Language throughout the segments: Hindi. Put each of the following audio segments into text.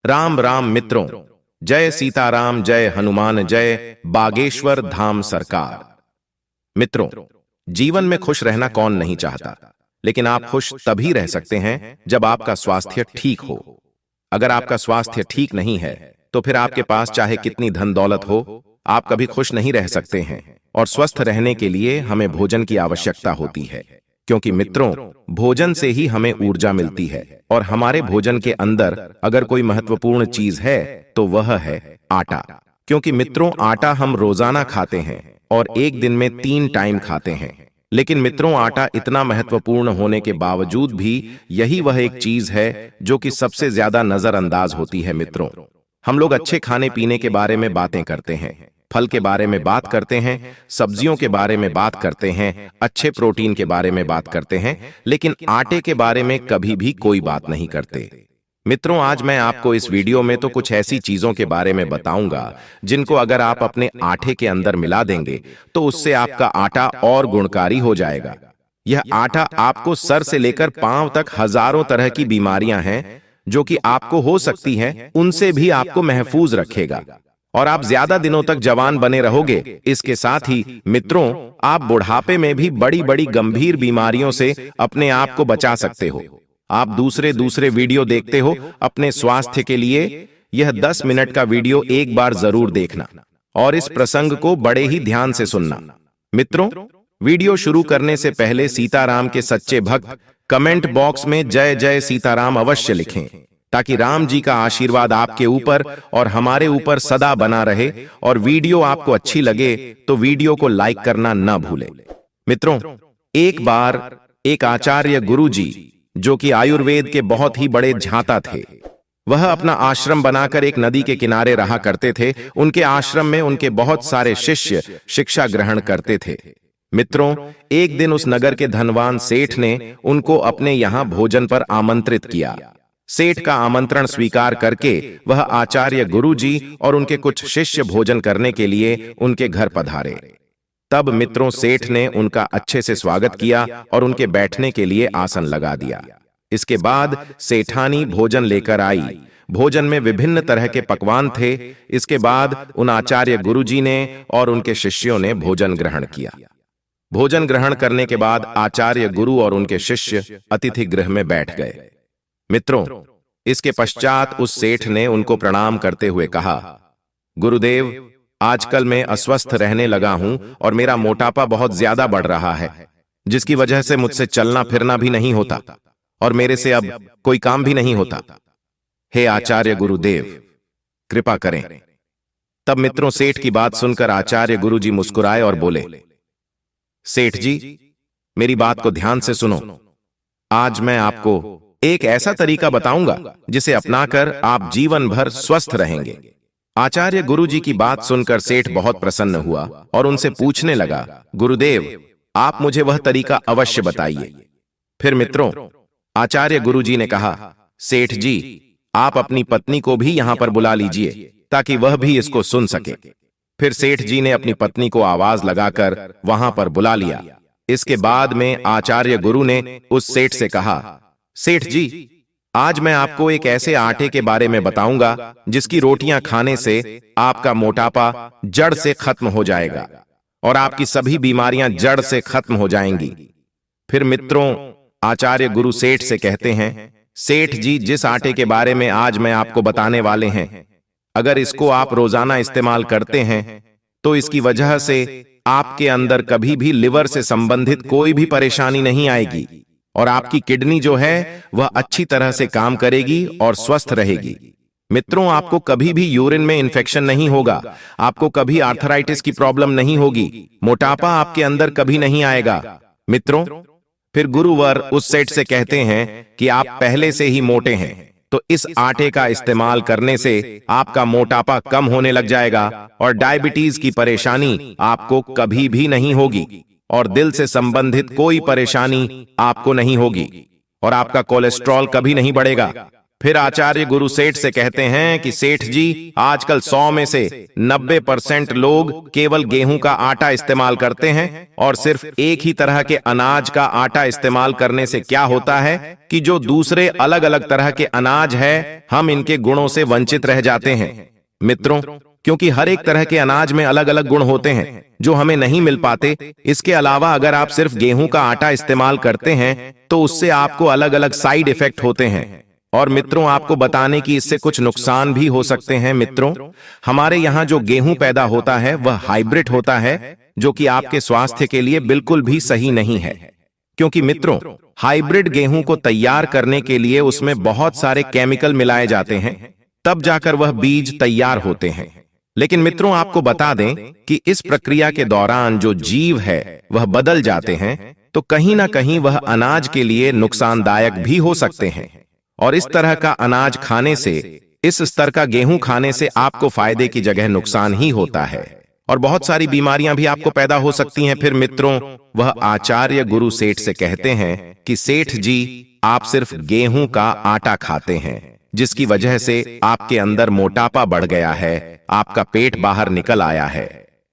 राम राम मित्रों, जय सीताराम, जय हनुमान, जय बागेश्वर धाम सरकार। मित्रों, जीवन में खुश रहना कौन नहीं चाहता, लेकिन आप खुश तभी रह सकते हैं जब आपका स्वास्थ्य ठीक हो। अगर आपका स्वास्थ्य ठीक नहीं है तो फिर आपके पास चाहे कितनी धन दौलत हो, आप कभी खुश नहीं रह सकते हैं। और स्वस्थ रहने के लिए हमें भोजन की आवश्यकता होती है, क्योंकि मित्रों, भोजन से ही हमें ऊर्जा मिलती है। और हमारे भोजन के अंदर अगर कोई महत्वपूर्ण चीज है तो वह है आटा। क्योंकि मित्रों, आटा हम रोजाना खाते हैं और एक दिन में 3 टाइम खाते हैं। लेकिन मित्रों, आटा इतना महत्वपूर्ण होने के बावजूद भी यही वह एक चीज है जो कि सबसे ज्यादा नजरअंदाज होती है। मित्रों, हम लोग अच्छे खाने पीने के बारे में बातें करते हैं, फल के बारे में बात करते हैं, सब्जियों के बारे में बात करते हैं, अच्छे प्रोटीन के बारे में बात करते हैं, लेकिन आटे के बारे में कभी भी कोई बात नहीं करते। मित्रों, आज मैं आपको इस वीडियो में तो कुछ ऐसी चीजों के बारे में बताऊंगा जिनको अगर आप अपने आटे के अंदर मिला देंगे तो उससे आपका आटा और गुणकारी हो जाएगा। यह आटा आपको सर से लेकर पांव तक हजारों तरह की बीमारियां हैं जो कि आपको हो सकती हैं, उनसे भी आपको महफूज रखेगा और आप ज्यादा दिनों तक जवान बने रहोगे। इसके साथ ही मित्रों, आप बुढ़ापे में भी बड़ी बड़ी गंभीर बीमारियों से अपने आप को बचा सकते हो। आप दूसरे वीडियो देखते हो अपने स्वास्थ्य के लिए, यह 10 मिनट का वीडियो एक बार जरूर देखना और इस प्रसंग को बड़े ही ध्यान से सुनना। मित्रों, वीडियो शुरू करने से पहले सीताराम के सच्चे भक्त कमेंट बॉक्स में जय जय सीताराम अवश्य लिखें, ताकि राम जी का आशीर्वाद आपके ऊपर और हमारे ऊपर सदा बना रहे। और वीडियो आपको अच्छी लगे तो वीडियो को लाइक करना न भूलें। मित्रों, एक बार एक आचार्य गुरु जी, जो कि आयुर्वेद के बहुत ही बड़े झांता थे, वह अपना आश्रम बनाकर एक नदी के किनारे रहा करते थे। उनके आश्रम में उनके बहुत सारे शिष्य शिक्षा ग्रहण करते थे। मित्रों, एक दिन उस नगर के धनवान सेठ ने उनको अपने यहां भोजन पर आमंत्रित किया। सेठ का आमंत्रण स्वीकार करके वह आचार्य गुरु जी और उनके कुछ शिष्य भोजन करने के लिए उनके घर पधारे। तब मित्रों, सेठ ने उनका अच्छे से स्वागत किया और उनके बैठने के लिए आसन लगा दिया। इसके बाद सेठानी भोजन लेकर आई। भोजन में विभिन्न तरह के पकवान थे। इसके बाद उन आचार्य गुरुजी ने और उनके शिष्यों ने भोजन ग्रहण किया। भोजन ग्रहण करने के बाद आचार्य गुरु और उनके शिष्य अतिथि गृह में बैठ गए। मित्रों, इसके पश्चात उस सेठ ने उनको प्रणाम करते हुए कहा, गुरुदेव, आजकल मैं अस्वस्थ रहने लगा हूं और मेरा मोटापा बहुत ज्यादा बढ़ रहा है, जिसकी वजह से मुझसे चलना फिरना भी नहीं होता और मेरे से अब कोई काम भी नहीं होता। हे आचार्य गुरुदेव, कृपा करें। तब मित्रों, सेठ की बात सुनकर आचार्य गुरु जी मुस्कुराए और बोले, सेठ जी, मेरी बात को ध्यान से सुनो। आज मैं आपको एक ऐसा तरीका बताऊंगा जिसे अपनाकर आप जीवन भर स्वस्थ रहेंगे। आचार्य गुरु जी की बात सुनकर सेठ बहुत प्रसन्न हुआ और उनसे पूछने लगा, गुरुदेव, आप मुझे वह तरीका अवश्य बताइए। फिर मित्रों, आचार्य गुरु जी ने कहा, सेठ जी, आप अपनी पत्नी को भी यहां पर बुला लीजिए ताकि वह भी इसको सुन सके। फिर सेठ जी ने अपनी पत्नी को आवाज लगाकर वहां पर बुला लिया। इसके बाद में आचार्य गुरु ने उस सेठ से कहा, सेठ जी, आज मैं आपको एक ऐसे आटे के बारे में बताऊंगा जिसकी रोटियां खाने से आपका मोटापा जड़ से खत्म हो जाएगा और आपकी सभी बीमारियां जड़ से खत्म हो जाएंगी। फिर मित्रों, आचार्य गुरु सेठ से कहते हैं, सेठ जी, जिस आटे के बारे में आज मैं आपको बताने वाले हैं, अगर इसको आप रोजाना इस्तेमाल करते हैं तो इसकी वजह से आपके अंदर कभी भी लिवर से संबंधित कोई भी परेशानी नहीं आएगी और आपकी किडनी जो है वह अच्छी तरह से काम करेगी और स्वस्थ रहेगी। मित्रों, आपको कभी भी यूरिन में इन्फेक्शन नहीं होगा, आपको कभी आर्थराइटिस की प्रॉब्लम नहीं होगी, मोटापा आपके अंदर कभी नहीं आएगा। मित्रों, फिर गुरुवर उस सेठ से कहते हैं कि आप पहले से ही मोटे हैं, तो इस आटे का इस्तेमाल करने से आपका मोटापा कम होने लग जाएगा और डायबिटीज की परेशानी आपको कभी भी नहीं होगी और दिल से संबंधित कोई परेशानी आपको नहीं होगी और आपका कोलेस्ट्रॉल कभी नहीं बढ़ेगा। फिर आचार्य गुरु सेठ से कहते हैं कि सेठ जी, आजकल 100 में से 90% लोग केवल गेहूं का आटा इस्तेमाल करते हैं और सिर्फ एक ही तरह के अनाज का आटा इस्तेमाल करने से क्या होता है कि जो दूसरे अलग अलग तरह के अनाज है, हम इनके गुणों से वंचित रह जाते हैं। मित्रों, क्योंकि हर एक तरह के अनाज में अलग अलग गुण होते हैं जो हमें नहीं मिल पाते। इसके अलावा अगर आप सिर्फ गेहूं का आटा इस्तेमाल करते हैं तो उससे आपको अलग अलग साइड इफेक्ट होते हैं। और मित्रों, आपको बताने की इससे कुछ नुकसान भी हो सकते हैं। मित्रों, हमारे यहाँ जो गेहूं पैदा होता है वह हाइब्रिड होता है, जो कि आपके स्वास्थ्य के लिए बिल्कुल भी सही नहीं है। क्योंकि मित्रों, हाइब्रिड गेहूं को तैयार करने के लिए उसमें बहुत सारे केमिकल मिलाए जाते हैं, तब जाकर वह बीज तैयार होते हैं। लेकिन मित्रों, आपको बता दें कि इस प्रक्रिया के दौरान जो जीव है वह बदल जाते हैं, तो कहीं ना कहीं वह अनाज के लिए नुकसानदायक भी हो सकते हैं। और इस तरह का अनाज खाने से, इस स्तर का गेहूं खाने से आपको फायदे की जगह नुकसान ही होता है और बहुत सारी बीमारियां भी आपको पैदा हो सकती हैं। फिर मित्रों, वह आचार्य गुरु सेठ से कहते हैं कि सेठ जी, आप सिर्फ गेहूं का आटा खाते हैं, जिसकी वजह से आपके अंदर मोटापा बढ़ गया है, आपका पेट बाहर निकल आया है।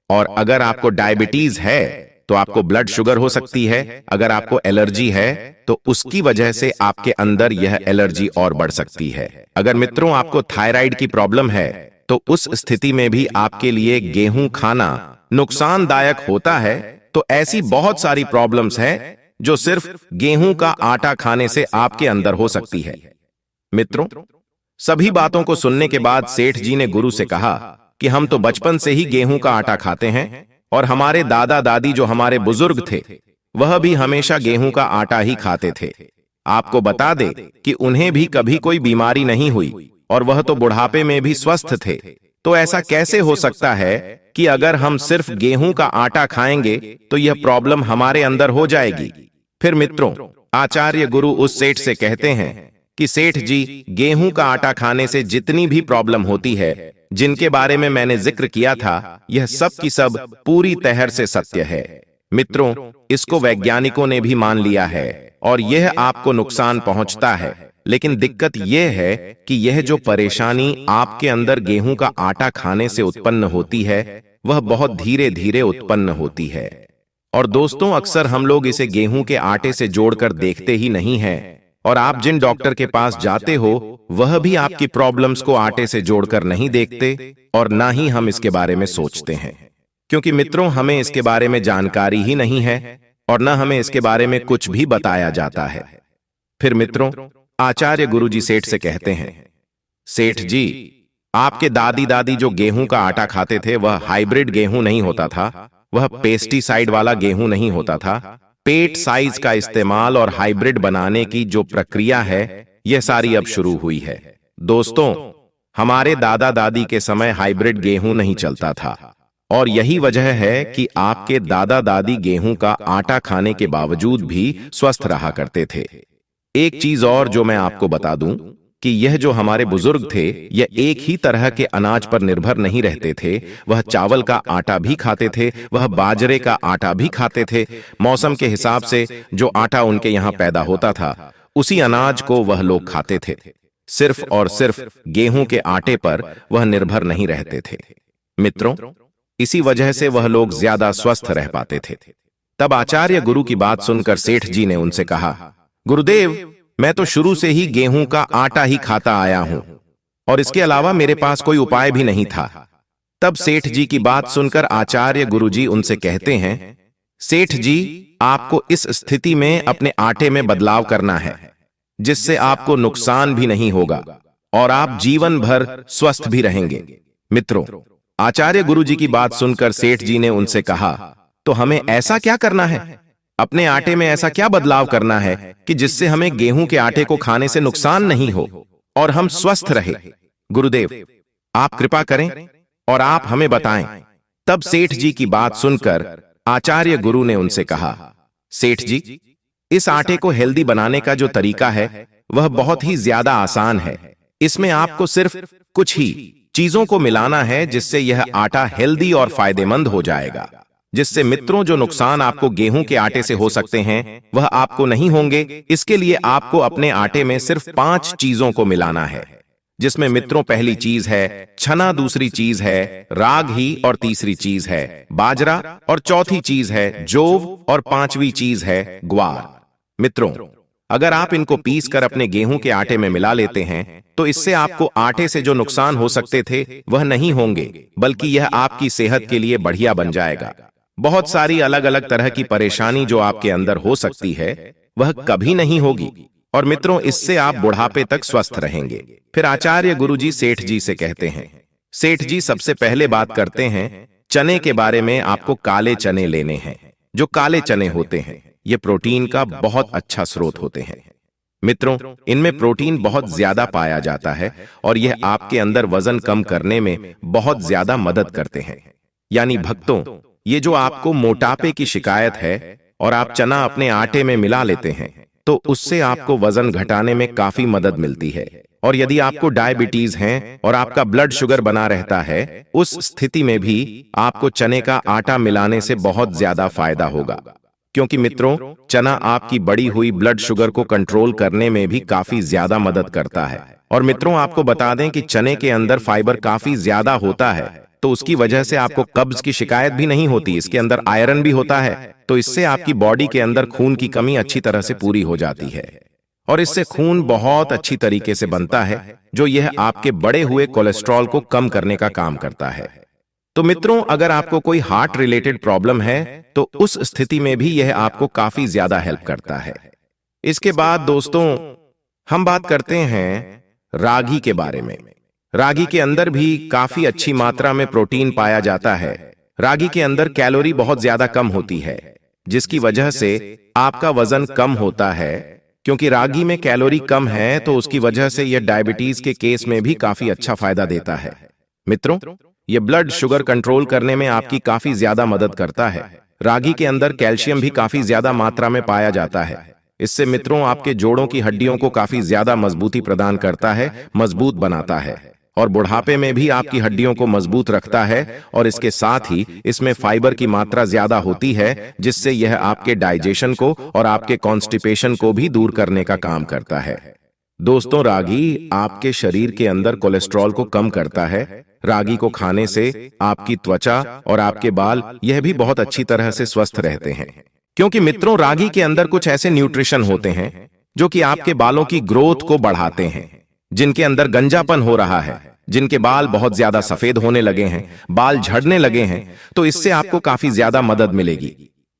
और अगर आपको डायबिटीज है तो आपको ब्लड शुगर हो सकती है। अगर आपको एलर्जी है तो उसकी वजह से आपके अंदर यह एलर्जी और बढ़ सकती है। अगर मित्रों आपको थायराइड की प्रॉब्लम है तो उस स्थिति में भी आपके लिए गेहूं खाना नुकसानदायक होता है। तो ऐसी बहुत सारी प्रॉब्लम्स हैं जो सिर्फ गेहूं का आटा खाने से आपके अंदर हो सकती है। मित्रों, सभी बातों को सुनने के बाद सेठ जी ने गुरु से कहा कि हम तो बचपन से ही गेहूं का आटा खाते हैं और हमारे दादा दादी जो हमारे बुजुर्ग थे वह भी हमेशा गेहूं का आटा ही खाते थे। आपको बता दे कि उन्हें भी कभी कोई बीमारी नहीं हुई और वह तो बुढ़ापे में भी स्वस्थ थे। तो ऐसा कैसे हो सकता है कि अगर हम सिर्फ गेहूं का आटा खाएंगे तो यह प्रॉब्लम हमारे अंदर हो जाएगी। फिर मित्रों, आचार्य गुरु उस सेठ से कहते हैं कि सेठ जी, गेहूं का आटा खाने से जितनी भी प्रॉब्लम होती है, जिनके बारे में मैंने जिक्र किया था, यह सब की सब पूरी तरह से सत्य है। मित्रों, इसको वैज्ञानिकों ने भी मान लिया है और यह आपको नुकसान पहुंचता है। लेकिन दिक्कत यह है कि यह जो परेशानी आपके अंदर गेहूं का आटा खाने से उत्पन्न होती है, वह बहुत धीरे धीरे उत्पन्न होती है। और दोस्तों, अक्सर हम लोग इसे गेहूं के आटे से जोड़कर देखते ही नहीं हैं। और आप जिन डॉक्टर के पास जाते हो वह भी आपकी प्रॉब्लम्स को आटे से जोड़कर नहीं देखते और ना ही हम इसके बारे में सोचते हैं। क्योंकि मित्रों, हमें इसके बारे में जानकारी ही नहीं है और न हमें इसके बारे में कुछ भी बताया जाता है। फिर मित्रों, आचार्य गुरुजी सेठ से कहते हैं, सेठ जी, आपके दादी दादी जो गेहूं का आटा खाते थे वह हाइब्रिड गेहूं नहीं होता था, वह पेस्टिसाइड वाला गेहूं नहीं होता था। पेट साइज का इस्तेमाल और हाइब्रिड बनाने की जो प्रक्रिया है, यह सारी अब शुरू हुई है। दोस्तों, हमारे दादा दादी के समय हाइब्रिड गेहूं नहीं चलता था और यही वजह है कि आपके दादा दादी गेहूं का आटा खाने के बावजूद भी स्वस्थ रहा करते थे। एक चीज और जो मैं आपको बता दूं कि यह जो हमारे बुजुर्ग थे, यह एक ही तरह के अनाज पर निर्भर नहीं रहते थे। वह चावल का आटा भी खाते थे, वह बाजरे का आटा भी खाते थे। मौसम के हिसाब से जो आटा उनके यहाँ पैदा होता था, उसी अनाज को वह लोग खाते थे। सिर्फ और सिर्फ गेहूं के आटे पर वह निर्भर नहीं रहते थे। मित्रों, इसी वजह से वह लोग ज्यादा स्वस्थ रह पाते थे। तब आचार्य गुरु की बात सुनकर सेठ जी ने उनसे कहा, गुरुदेव, मैं तो शुरू से ही गेहूं का आटा ही खाता आया हूं और इसके अलावा मेरे पास कोई उपाय भी नहीं था। तब सेठ जी की बात सुनकर आचार्य गुरुजी उनसे कहते हैं, सेठ जी, आपको इस स्थिति में अपने आटे में बदलाव करना है, जिससे आपको नुकसान भी नहीं होगा और आप जीवन भर स्वस्थ भी रहेंगे। मित्रों, आचार्य गुरुजी की बात सुनकर सेठ जी ने उनसे कहा, तो हमें ऐसा क्या करना है? अपने आटे में ऐसा क्या बदलाव करना है कि जिससे हमें गेहूं के आटे को खाने से नुकसान नहीं हो और हम स्वस्थ रहे? गुरुदेव, आप कृपा करें और आप हमें बताएं। तब सेठ जी की बात सुनकर आचार्य गुरु ने उनसे कहा, सेठ जी, इस आटे को हेल्दी बनाने का जो तरीका है वह बहुत ही ज्यादा आसान है। इसमें आपको सिर्फ कुछ ही चीजों को मिलाना है जिससे यह आटा हेल्दी और फायदेमंद हो जाएगा। जिससे मित्रों जो नुकसान आपको गेहूं के आटे से हो सकते हैं वह आपको नहीं होंगे। इसके लिए आपको अपने आटे में सिर्फ 5 चीजों को मिलाना है, जिसमें मित्रों पहली चीज है चना, दूसरी चीज है रागी और तीसरी चीज है बाजरा और चौथी चीज है जौव और 5वीं चीज है ग्वार। मित्रों, अगर आप इनको पीस कर अपने गेहूं के आटे में मिला लेते हैं तो इससे आपको आटे से जो नुकसान हो सकते थे वह नहीं होंगे, बल्कि यह आपकी सेहत के लिए बढ़िया बन जाएगा। बहुत सारी अलग अलग तरह की परेशानी जो आपके अंदर हो सकती है वह कभी नहीं होगी और मित्रों इससे आप बुढ़ापे तक स्वस्थ रहेंगे। फिर आचार्य गुरुजी सेठ जी से कहते हैं, सेठ जी सबसे पहले बात करते हैं चने के बारे में। आपको काले चने लेने हैं। जो काले चने होते हैं ये प्रोटीन का बहुत अच्छा स्रोत होते हैं। मित्रों, इनमें प्रोटीन बहुत ज्यादा पाया जाता है और यह आपके अंदर वजन कम करने में बहुत ज्यादा मदद करते हैं। यानी भक्तों, ये जो आपको मोटापे की शिकायत है और आप चना अपने आटे में मिला लेते हैं तो उससे आपको वजन घटाने में काफी मदद मिलती है। और यदि आपको डायबिटीज है और आपका ब्लड शुगर बना रहता है, उस स्थिति में भी आपको चने का आटा मिलाने से बहुत ज्यादा फायदा होगा, क्योंकि मित्रों चना आपकी बढ़ी हुई ब्लड शुगर को कंट्रोल करने में भी काफी ज्यादा मदद करता है। और मित्रों आपको बता दें कि चने के अंदर फाइबर काफी ज्यादा होता है, तो उसकी वजह से आपको कब्ज की शिकायत भी नहीं होती। इसके अंदर आयरन भी होता है, तो इससे आपकी बॉडी के अंदर खून की कमी अच्छी तरह से पूरी हो जाती है और इससे खून बहुत अच्छी तरीके से बनता है, जो यह आपके बढ़े हुए कोलेस्ट्रॉल को कम करने का काम करता है। तो मित्रों, अगर आपको कोई हार्ट रिलेटेड प्रॉब्लम है तो उस स्थिति में भी यह आपको काफी ज्यादा हेल्प करता है। इसके बाद दोस्तों हम बात करते हैं रागी के बारे में। रागी के अंदर भी काफी अच्छी मात्रा में प्रोटीन पाया जाता है। रागी के अंदर कैलोरी बहुत ज्यादा कम होती है, जिसकी वजह से आपका वजन कम होता है। क्योंकि रागी में कैलोरी कम है तो उसकी वजह से यह डायबिटीज के केस में भी काफी अच्छा फायदा देता है। मित्रों, यह ब्लड शुगर कंट्रोल करने में आपकी काफी ज्यादा मदद करता है। रागी के अंदर कैल्शियम भी काफी ज्यादा मात्रा में पाया जाता है। इससे मित्रों आपके जोड़ों की हड्डियों को काफी ज्यादा मजबूती प्रदान करता है, मजबूत बनाता है और बुढ़ापे में भी आपकी हड्डियों को मजबूत रखता है। और इसके साथ ही इसमें फाइबर की मात्रा ज्यादा होती है, जिससे यह आपके डाइजेशन को और आपके कॉन्स्टिपेशन को भी दूर करने का काम करता है। दोस्तों, रागी आपके शरीर के अंदर कोलेस्ट्रॉल को कम करता है। रागी को खाने से आपकी त्वचा और आपके बाल यह भी बहुत अच्छी तरह से स्वस्थ रहते हैं, क्योंकि मित्रों रागी के अंदर कुछ ऐसे न्यूट्रिशन होते हैं जो कि आपके बालों की ग्रोथ को बढ़ाते हैं। जिनके अंदर गंजापन हो रहा है, जिनके बाल बहुत ज्यादा सफेद होने लगे हैं, बाल झड़ने लगे हैं, तो इससे आपको काफी ज्यादा मदद मिलेगी।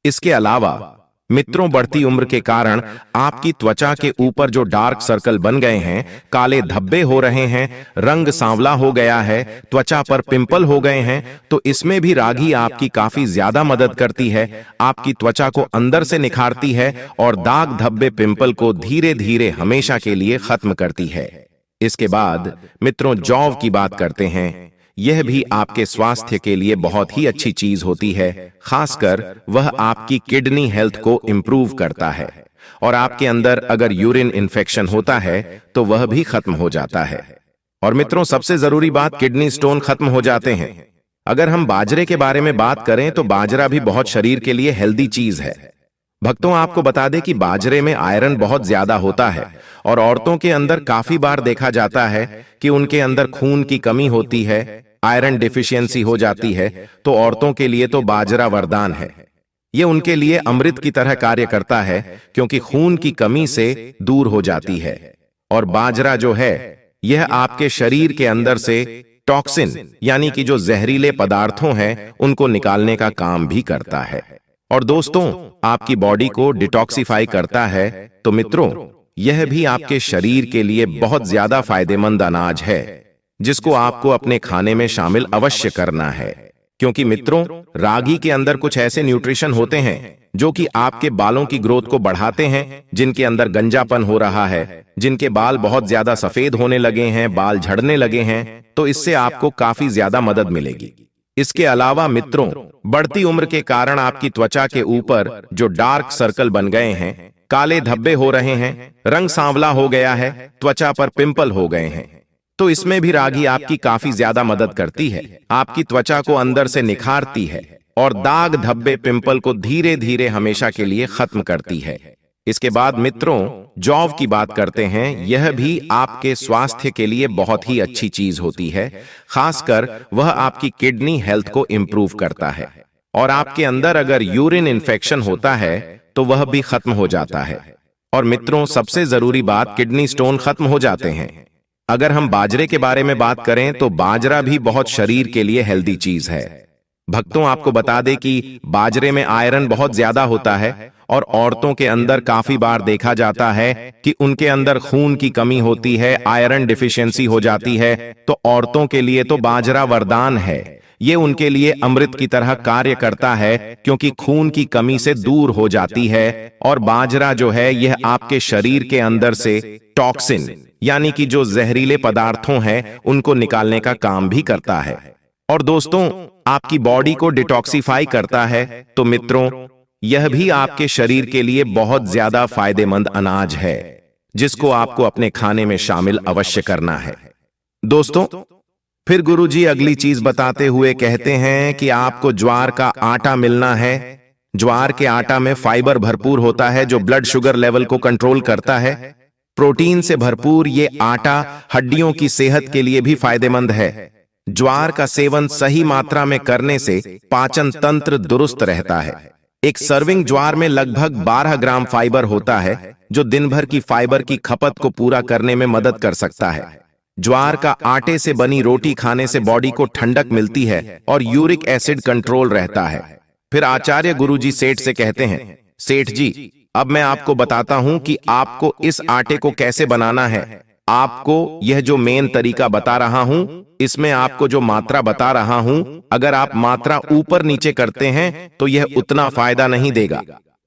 इसके अलावा मित्रों बढ़ती उम्र के कारण आपकी त्वचा के ऊपर जो डार्क सर्कल बन गए हैं, काले धब्बे हो रहे हैं, रंग सांवला हो गया है, त्वचा पर पिंपल हो गए हैं, तो इसमें भी रागी आपकी काफी ज्यादा मदद करती है। आपकी त्वचा को अंदर से निखारती है और दाग धब्बे पिंपल को धीरे धीरे हमेशा के लिए खत्म करती है। इसके बाद मित्रों जौव की बात करते हैं। यह भी आपके स्वास्थ्य के लिए बहुत ही अच्छी चीज होती है। खासकर वह आपकी किडनी हेल्थ को इंप्रूव करता है और आपके अंदर अगर यूरिन इन्फेक्शन होता है तो वह भी खत्म हो जाता है। और मित्रों सबसे जरूरी बात, किडनी स्टोन खत्म हो जाते हैं। अगर हम बाजरे के बारे में बात करें तो बाजरा भी बहुत शरीर के लिए हेल्दी चीज है। भक्तों आपको बता दें कि बाजरे में आयरन बहुत ज्यादा होता है और औरतों के अंदर काफी बार देखा जाता है कि उनके अंदर खून की कमी होती है, आयरन डिफिशियंसी हो जाती है, तो औरतों के लिए तो बाजरा वरदान है। यह उनके लिए अमृत की तरह कार्य करता है, क्योंकि खून की कमी से दूर हो जाती है। और बाजरा जो है यह आपके शरीर के अंदर से टॉक्सिन यानी कि जो जहरीले पदार्थों हैं उनको निकालने का काम भी करता है और दोस्तों आपकी बॉडी को डिटॉक्सिफाई करता है। तो मित्रों यह भी आपके शरीर के लिए बहुत ज्यादा फायदेमंद अनाज है, जिसको आपको अपने खाने में शामिल अवश्य करना है। क्योंकि मित्रों रागी के अंदर कुछ ऐसे न्यूट्रिशन होते हैं जो कि आपके बालों की ग्रोथ को बढ़ाते हैं। जिनके अंदर गंजापन हो रहा है, जिनके बाल बहुत ज्यादा सफेद होने लगे हैं, बाल झड़ने लगे हैं, तो इससे आपको काफी ज्यादा मदद मिलेगी। इसके अलावा मित्रों बढ़ती उम्र के कारण आपकी त्वचा के ऊपर जो डार्क सर्कल बन गए हैं, काले धब्बे हो रहे हैं, रंग सांवला हो गया है, त्वचा पर पिंपल हो गए हैं, तो इसमें भी रागी आपकी काफी ज्यादा मदद करती है। आपकी त्वचा को अंदर से निखारती है और दाग धब्बे पिंपल को धीरे धीरे हमेशा के लिए खत्म करती है। इसके बाद मित्रों, जौ की बात करते हैं। यह भी आपके स्वास्थ्य के लिए बहुत ही अच्छी चीज होती है। खासकर वह आपकी किडनी हेल्थ को इंप्रूव करता है और आपके अंदर अगर यूरिन इन्फेक्शन होता है तो वह भी खत्म हो जाता है। और मित्रों, सबसे जरूरी बात, किडनी स्टोन खत्म हो जाते हैं। अगर हम बाजरे के बारे में बात करें तो बाजरा भी बहुत शरीर के लिए हेल्दी चीज है। भक्तों, आपको बता दें कि बाजरे में आयरन बहुत ज्यादा होता है और औरतों के अंदर काफी बार देखा जाता है कि उनके अंदर खून की कमी होती है, आयरन डिफिशियंसी हो जाती है। तो औरतों के लिए तो बाजरा वरदान है। ये उनके लिए अमृत की तरह कार्य करता है क्योंकि खून की कमी से दूर हो जाती है। और बाजरा जो है यह आपके शरीर के अंदर से टॉक्सिन यानी कि जो जहरीले पदार्थों हैं उनको निकालने का काम भी करता है। और दोस्तों, आपकी बॉडी को डिटॉक्सिफाई करता है। तो मित्रों, यह भी आपके शरीर के लिए बहुत ज्यादा फायदेमंद अनाज है जिसको आपको अपने खाने में शामिल अवश्य करना है। दोस्तों, फिर गुरुजी अगली चीज बताते हुए कहते हैं कि आपको ज्वार का आटा मिलना है। ज्वार के आटा में फाइबर भरपूर होता है जो ब्लड शुगर लेवल को कंट्रोल करता है। प्रोटीन से भरपूर ये आटा हड्डियों की सेहत के लिए भी फायदेमंद है। ज्वार का सेवन सही मात्रा में करने से पाचन तंत्र दुरुस्त रहता है। एक सर्विंग ज्वार में लगभग 12 ग्राम फाइबर होता है जो दिन भर की फाइबर की खपत को पूरा करने में मदद कर सकता है। ज्वार का आटे से बनी रोटी खाने से बॉडी को ठंडक मिलती है और यूरिक एसिड कंट्रोल रहता है। फिर आचार्य गुरुजी सेठ से कहते हैं, सेठ जी, अब मैं आपको बताता हूं कि आपको इस आटे को कैसे बनाना है। आपको यह जो मेन तरीका बता रहा हूं, इसमें आपको जो मात्रा बता रहा हूं, अगर आप मात्रा ऊपर नीचे करते हैं तो यह उतना फायदा नहीं देगा।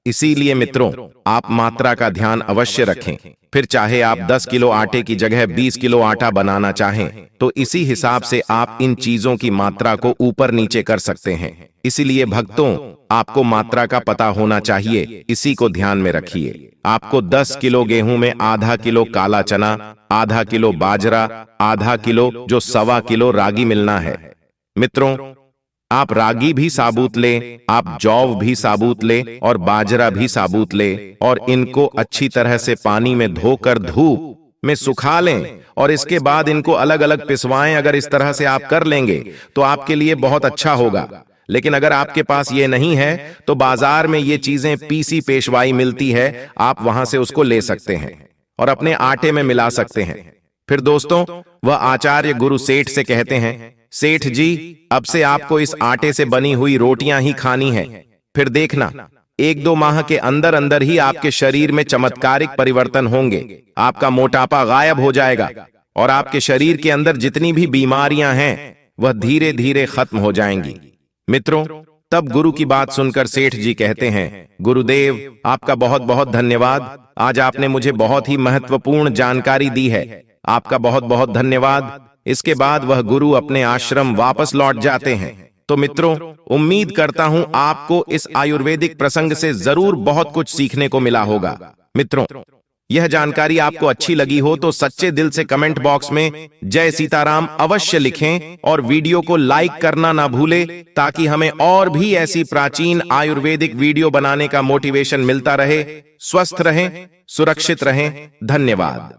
इसीलिए मित्रों, आप मात्रा का ध्यान अवश्य रखें। फिर चाहे आप 10 किलो आटे की जगह 20 किलो आटा बनाना चाहें तो इसी हिसाब से आप इन चीजों की मात्रा को ऊपर नीचे कर सकते हैं। इसीलिए भक्तों, आपको मात्रा का पता होना चाहिए, इसी को ध्यान में रखिए। आपको 10 किलो गेहूं में आधा किलो काला चना, आधा किलो बाजरा, आधा किलो जो 1.25 किलो रागी मिलना है। मित्रों, आप रागी भी साबुत लें, आप जौ भी साबुत लें और बाजरा भी साबुत लें और इनको अच्छी तरह से पानी में धोकर धूप में सुखा लें और इसके बाद इनको अलग अलग पिसवाएं। अगर इस तरह से आप कर लेंगे तो आपके लिए बहुत अच्छा होगा। लेकिन अगर आपके पास ये नहीं है तो बाजार में ये चीजें पीसी पेशवाई मिलती है, आप वहां से उसको ले सकते हैं और अपने आटे में मिला सकते हैं। फिर दोस्तों, वह आचार्य गुरु सेठ से कहते हैं, सेठ जी, अब से आपको इस आटे से बनी हुई रोटियां ही खानी है। फिर देखना, 1-2 माह के अंदर अंदर ही आपके शरीर में चमत्कारिक परिवर्तन होंगे। आपका मोटापा गायब हो जाएगा और आपके शरीर के अंदर जितनी भी बीमारियां हैं वह धीरे धीरे खत्म हो जाएंगी। मित्रों, तब गुरु की बात सुनकर सेठ जी कहते हैं, गुरुदेव, आपका बहुत बहुत धन्यवाद। आज आपने मुझे बहुत ही महत्वपूर्ण जानकारी दी है। आपका बहुत बहुत धन्यवाद। इसके बाद वह गुरु अपने आश्रम वापस लौट जाते हैं। तो मित्रों, उम्मीद करता हूं आपको इस आयुर्वेदिक प्रसंग से जरूर बहुत कुछ सीखने को मिला होगा। मित्रों, यह जानकारी आपको अच्छी लगी हो तो सच्चे दिल से कमेंट बॉक्स में जय सीताराम अवश्य लिखें और वीडियो को लाइक करना ना भूलें ताकि हमें और भी ऐसी प्राचीन आयुर्वेदिक वीडियो बनाने का मोटिवेशन मिलता रहे। स्वस्थ रहें, सुरक्षित रहें। धन्यवाद।